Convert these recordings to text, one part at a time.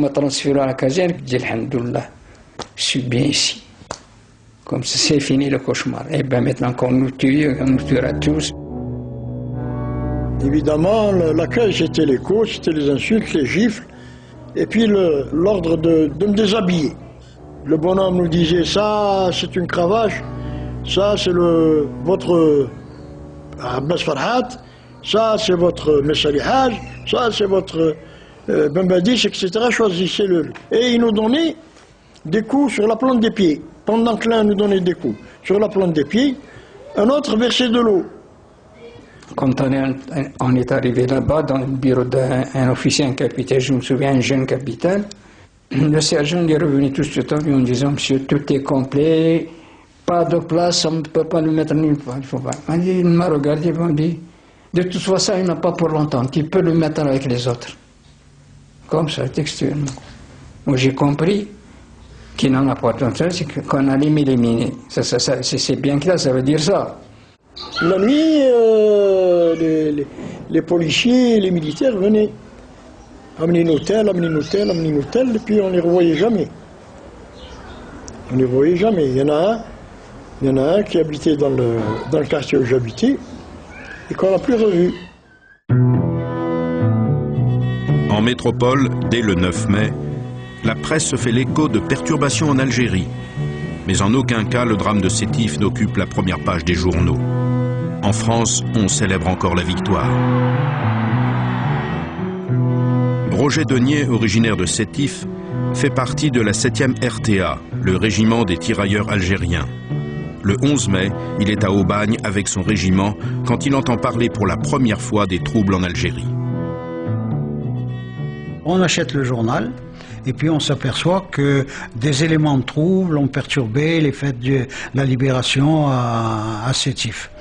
On m'a transféré à la caserne, je dis alhamdoulilah, je suis bien ici. Comme ça, c'est fini le cauchemar. Et bien maintenant qu'on nous tue, on nous tuera tous. Évidemment, l'accueil, c'était les coups, c'était les insultes, les gifles, et puis l'ordre de me déshabiller. Le bonhomme nous disait, ça, c'est une cravache, ça, c'est votre Abbas Farhat, ça, c'est votre Messalihaj, ça, c'est votre Bembadis, etc. Choisissez-le. Et il nous donnait des coups sur la plante des pieds. Pendant que l'un nous donnait des coups sur la plante des pieds, un autre versait de l'eau. Quand on est arrivé là-bas, dans le bureau d'un officier, un capitaine, je me souviens, un jeune capitaine, le sergent est revenu tout ce temps en disant, monsieur, tout est complet, pas de place, on ne peut pas nous mettre nulle part. Il m'a regardé et m'a dit, de toute façon, il n'a pas pour longtemps, tu peux le mettre avec les autres. Comme ça, textuellement. Moi, j'ai compris qu'il n'en a pas tant, c'est qu'on allait m'éliminer. C'est bien clair, ça veut dire ça. La nuit, les policiers et les militaires venaient. Amenez-nous tel, amenez-nous tel, amenez-nous tel, et puis on ne les revoyait jamais. On ne les voyait jamais. Il y en a un qui habitait dans le quartier où j'habitais et qu'on n'a plus revu. En métropole, dès le 9 mai, la presse se fait l'écho de perturbations en Algérie. Mais en aucun cas, le drame de Sétif n'occupe la première page des journaux. En France, on célèbre encore la victoire. Roger Denier, originaire de Sétif, fait partie de la 7e RTA, le régiment des tirailleurs algériens. Le 11 mai, il est à Aubagne avec son régiment quand il entend parler pour la première fois des troubles en Algérie. On achète le journal et puis on s'aperçoit que des éléments de trouble ont perturbé les fêtes de la libération à Sétif.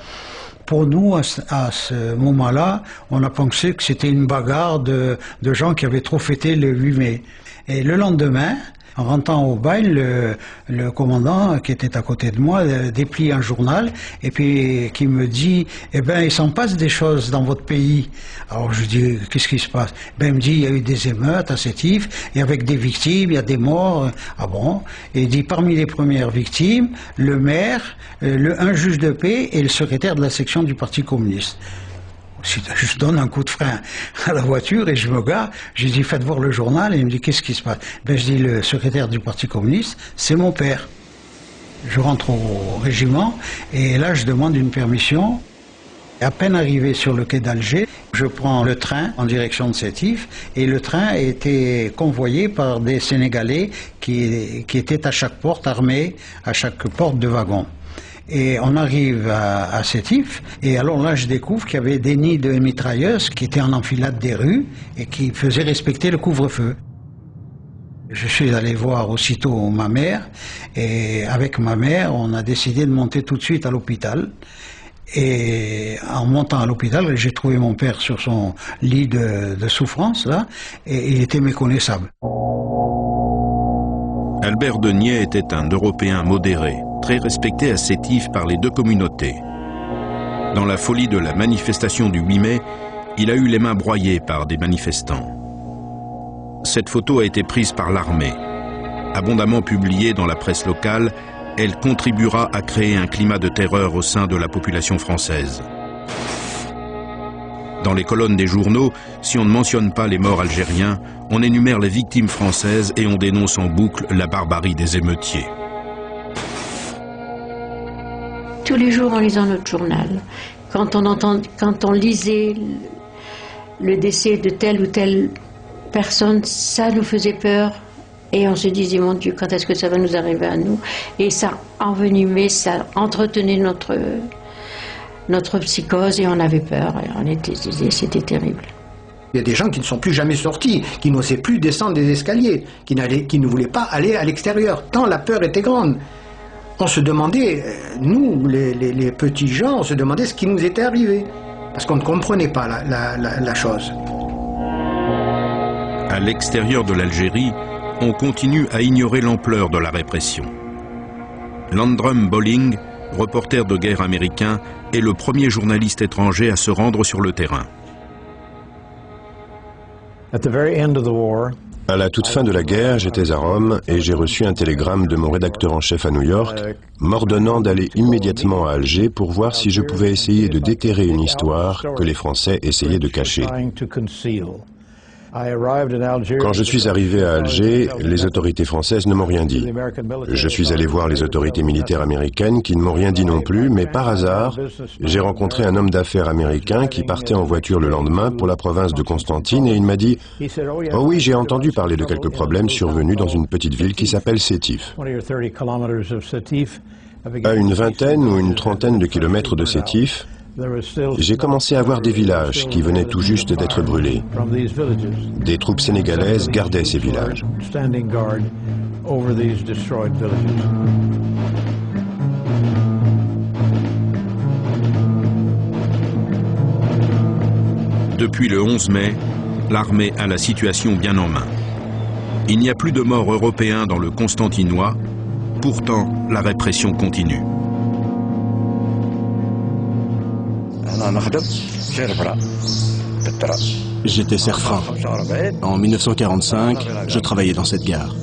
Pour nous, à ce moment-là, on a pensé que c'était une bagarre de gens qui avaient trop fêté le 8 mai. Et le lendemain, en rentrant au bail, le commandant qui était à côté de moi déplie un journal et puis qui me dit « Eh bien, il s'en passe des choses dans votre pays. » Alors je dis « Qu'est-ce qui se passe ?» Ben, il me dit « Il y a eu des émeutes à Sétif et avec des victimes, il y a des morts. » Ah bon? Et il dit « Parmi les premières victimes, le maire, un juge de paix et le secrétaire de la section du Parti communiste. » Je donne un coup de frein à la voiture et je me gare. Je dis faites voir le journal et il me dit qu'est-ce qui se passe? Ben, je dis le secrétaire du Parti communiste, c'est mon père. Je rentre au régiment et là je demande une permission. À peine arrivé sur le quai d'Alger, je prends le train en direction de Sétif et le train a été convoyé par des Sénégalais qui étaient à chaque porte armés, à chaque porte de wagon. Et on arrive à Sétif, et alors là je découvre qu'il y avait des nids de mitrailleuses qui étaient en enfilade des rues et qui faisaient respecter le couvre-feu. Je suis allé voir aussitôt ma mère, et avec ma mère on a décidé de monter tout de suite à l'hôpital. Et en montant à l'hôpital, j'ai trouvé mon père sur son lit de souffrance, là, et il était méconnaissable. Albert Denier était un Européen modéré, très respecté à Sétif par les deux communautés. Dans la folie de la manifestation du 8 mai, il a eu les mains broyées par des manifestants. Cette photo a été prise par l'armée. Abondamment publiée dans la presse locale, elle contribuera à créer un climat de terreur au sein de la population française. Dans les colonnes des journaux, si on ne mentionne pas les morts algériens, on énumère les victimes françaises et on dénonce en boucle la barbarie des émeutiers. Tous les jours en lisant notre journal, quand on lisait le décès de telle ou telle personne, ça nous faisait peur. Et on se disait, mon Dieu, quand est-ce que ça va nous arriver à nous? Et ça envenimait, ça entretenait notre psychose et on avait peur. C'était terrible. Il y a des gens qui ne sont plus jamais sortis, qui n'osaient plus descendre des escaliers, qui ne voulaient pas aller à l'extérieur, tant la peur était grande. On se demandait, nous, les petits gens, on se demandait ce qui nous était arrivé, parce qu'on ne comprenait pas la chose. À l'extérieur de l'Algérie, on continue à ignorer l'ampleur de la répression. Landrum Bolling, reporter de guerre américain, est le premier journaliste étranger à se rendre sur le terrain. À la toute fin de la guerre, j'étais à Rome et j'ai reçu un télégramme de mon rédacteur en chef à New York m'ordonnant d'aller immédiatement à Alger pour voir si je pouvais essayer de déterrer une histoire que les Français essayaient de cacher. Quand je suis arrivé à Alger, les autorités françaises ne m'ont rien dit. Je suis allé voir les autorités militaires américaines qui ne m'ont rien dit non plus, mais par hasard, j'ai rencontré un homme d'affaires américain qui partait en voiture le lendemain pour la province de Constantine et il m'a dit « Oh oui, j'ai entendu parler de quelques problèmes survenus dans une petite ville qui s'appelle Sétif. » À une vingtaine ou une trentaine de kilomètres de Sétif, j'ai commencé à voir des villages qui venaient tout juste d'être brûlés. Des troupes sénégalaises gardaient ces villages. Depuis le 11 mai, l'armée a la situation bien en main. Il n'y a plus de morts européens dans le Constantinois, pourtant la répression continue. J'étais serfin. En 1945, je travaillais dans cette gare.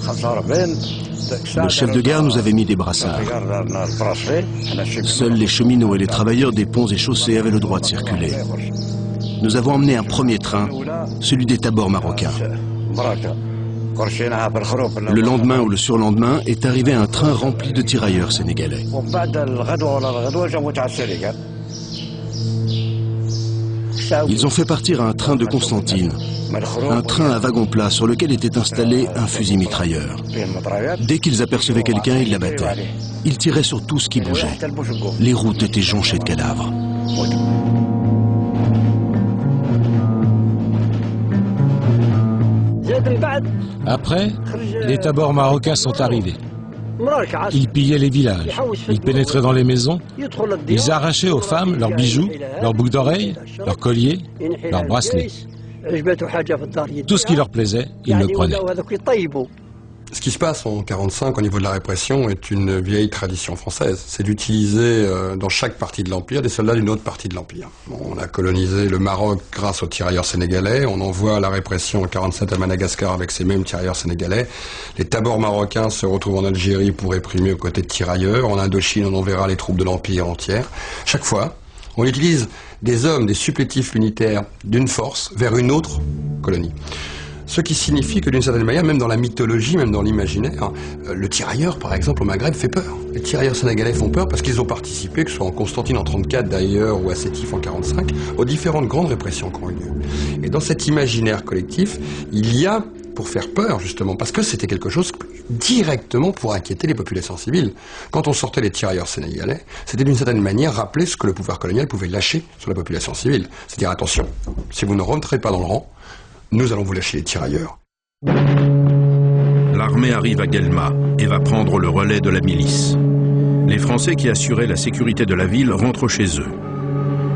Le chef de gare nous avait mis des brassards. Seuls les cheminots et les travailleurs des ponts et chaussées avaient le droit de circuler. Nous avons emmené un premier train, celui des tabords marocains. Le lendemain ou le surlendemain est arrivé un train rempli de tirailleurs sénégalais. Ils ont fait partir un train de Constantine, un train à wagon plat sur lequel était installé un fusil mitrailleur. Dès qu'ils apercevaient quelqu'un, ils l'abattaient. Ils tiraient sur tout ce qui bougeait. Les routes étaient jonchées de cadavres. Après, les tabords marocains sont arrivés. Ils pillaient les villages, ils pénétraient dans les maisons, ils arrachaient aux femmes leurs bijoux, leurs boucles d'oreilles, leurs colliers, leurs bracelets. Tout ce qui leur plaisait, ils le prenaient. Ce qui se passe en 1945 au niveau de la répression est une vieille tradition française. C'est d'utiliser dans chaque partie de l'Empire des soldats d'une autre partie de l'Empire. Bon, on a colonisé le Maroc grâce aux tirailleurs sénégalais. On envoie la répression en 1947 à Madagascar avec ces mêmes tirailleurs sénégalais. Les tabords marocains se retrouvent en Algérie pour réprimer aux côtés de tirailleurs. En Indochine, on enverra les troupes de l'Empire entière. Chaque fois, on utilise des hommes, des supplétifs militaires d'une force vers une autre colonie. Ce qui signifie que d'une certaine manière, même dans la mythologie, même dans l'imaginaire, le tirailleur, par exemple, au Maghreb, fait peur. Les tirailleurs sénégalais font peur parce qu'ils ont participé, que ce soit en Constantine en 1934 d'ailleurs, ou à Sétif en 1945, aux différentes grandes répressions qui ont eu lieu. Et dans cet imaginaire collectif, il y a, pour faire peur justement, parce que c'était quelque chose directement pour inquiéter les populations civiles. Quand on sortait les tirailleurs sénégalais, c'était d'une certaine manière rappeler ce que le pouvoir colonial pouvait lâcher sur la population civile. C'est-à-dire, attention, si vous ne rentrez pas dans le rang, nous allons vous lâcher les tirailleurs. L'armée arrive à Guelma et va prendre le relais de la milice. Les Français qui assuraient la sécurité de la ville rentrent chez eux.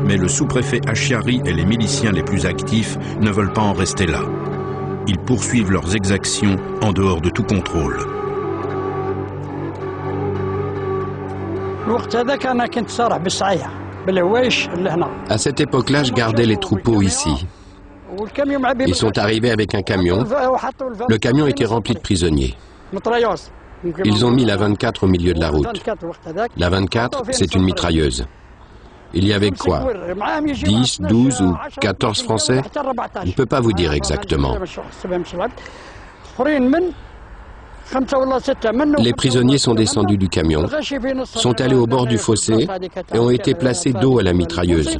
Mais le sous-préfet Achiari et les miliciens les plus actifs ne veulent pas en rester là. Ils poursuivent leurs exactions en dehors de tout contrôle. À cette époque-là, je gardais les troupeaux ici. Ils sont arrivés avec un camion. Le camion était rempli de prisonniers. Ils ont mis la 24 au milieu de la route. La 24, c'est une mitrailleuse. Il y avait quoi? 10, 12 ou 14 Français? Je ne peux pas vous dire exactement. Les prisonniers sont descendus du camion, sont allés au bord du fossé et ont été placés dos à la mitrailleuse.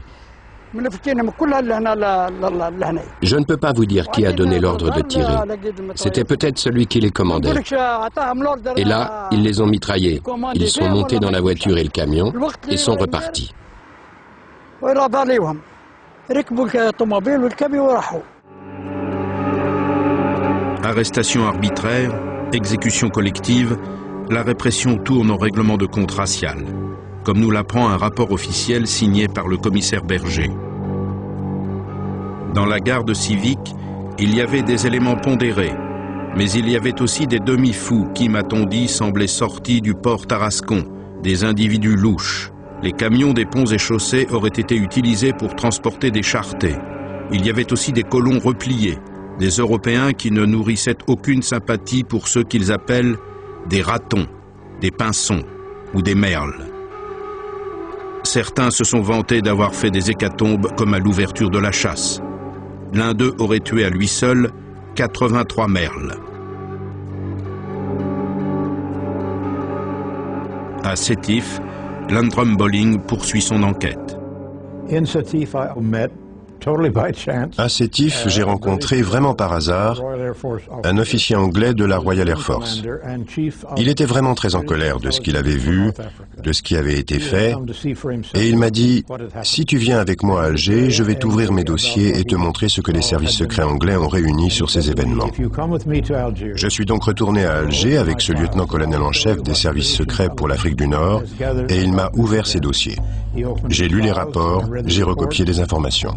Je ne peux pas vous dire qui a donné l'ordre de tirer. C'était peut-être celui qui les commandait. Et là, ils les ont mitraillés. Ils sont montés dans la voiture et le camion et sont repartis. Arrestation arbitraire, exécution collective, la répression tourne au règlement de compte racial, comme nous l'apprend un rapport officiel signé par le commissaire Berger. Dans la garde civique, il y avait des éléments pondérés, mais il y avait aussi des demi-fous qui, m'a-t-on dit, semblaient sortis du port Tarascon, des individus louches. Les camions des ponts et chaussées auraient été utilisés pour transporter des charretés. Il y avait aussi des colons repliés, des Européens qui ne nourrissaient aucune sympathie pour ceux qu'ils appellent des ratons, des pinsons ou des merles. Certains se sont vantés d'avoir fait des hécatombes comme à l'ouverture de la chasse. L'un d'eux aurait tué à lui seul 83 merles. À Sétif, Landrum Bolling poursuit son enquête. À Sétif, j'ai rencontré vraiment par hasard un officier anglais de la Royal Air Force. Il était vraiment très en colère de ce qu'il avait vu, de ce qui avait été fait, et il m'a dit « Si tu viens avec moi à Alger, je vais t'ouvrir mes dossiers et te montrer ce que les services secrets anglais ont réuni sur ces événements. » Je suis donc retourné à Alger avec ce lieutenant-colonel en chef des services secrets pour l'Afrique du Nord, et il m'a ouvert ses dossiers. J'ai lu les rapports, j'ai recopié des informations.